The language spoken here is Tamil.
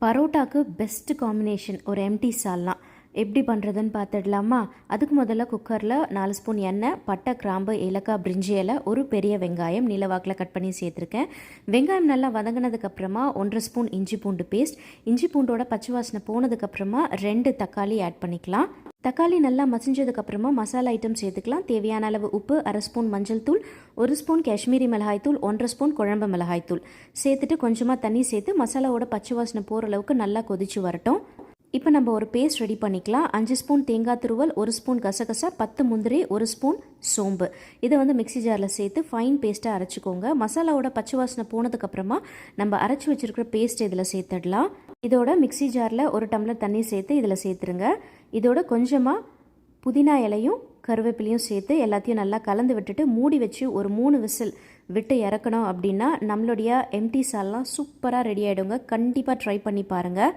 பரோட்டாக்கு பெஸ்ட் காம்பினேஷன் ஒரு எம்டி சால்னா எப்படி பண்ணுறதுன்னு பார்த்துடலாமா? அதுக்கு முதல்ல குக்கரில் 4 ஸ்பூன் எண்ணெய், பட்டை, கிராம்பு, ஏலக்காய், பிரிஞ்சி இலை, ஒரு பெரிய வெங்காயம் நீலவாக்கில் கட் பண்ணி சேர்த்துருக்கேன். வெங்காயம் நல்லா வதங்கினதுக்கப்புறமா 1.5 ஸ்பூன் இஞ்சி பூண்டு பேஸ்ட், இஞ்சி பூண்டோட பச்சை வாசனை போனதுக்கப்புறமா 2 தக்காளி ஆட் பண்ணிக்கலாம். தக்காளி நல்லா மசிஞ்சதுக்கப்புறமா மசாலா ஐட்டம் சேர்த்துக்கலாம். தேவையான அளவு உப்பு, 1/2 ஸ்பூன் மஞ்சள் தூள், 1 ஸ்பூன் காஷ்மீரி மிளகாய் தூள், 1.5 ஸ்பூன் குழம்பு மிளகாய் தூள் சேர்த்துட்டு கொஞ்சமாக தண்ணி சேர்த்து மசாலாவோட பச்சை வாசனை போகிற அளவுக்கு நல்லா கொதிச்சு வரட்டும். இப்போ நம்ம ஒரு பேஸ்ட் ரெடி பண்ணிக்கலாம். 5 ஸ்பூன் தேங்காய் துருவல், 1 ஸ்பூன் கசகசா, 10 முந்திரி, 1 ஸ்பூன் சோம்பு இதை மிக்ஸி ஜாரில் சேர்த்து ஃபைன் பேஸ்ட்டாக அரைச்சிக்கோங்க. மசாலாவோட பச்சை வாசனை போனதுக்கப்புறமா நம்ம அரைச்சி வச்சுருக்கிற பேஸ்ட் இதில் சேர்த்துடலாம். இதோட மிக்ஸி ஜாரில் 1 டம்ளர் தண்ணி சேர்த்து இதில் சேர்த்துருங்க. இதோட கொஞ்சமாக புதினா இலையும் கருவேப்பிலையும் சேர்த்து எல்லாத்தையும் நல்லா கலந்து விட்டுட்டு மூடி வச்சு ஒரு 3 விசில் விட்டு இறக்கணும். அப்படின்னா நம்மளுடைய எம்டி சால்லாம் சூப்பராக ரெடி ஆகிடுங்க. கண்டிப்பாக ட்ரை பண்ணி பாருங்கள்.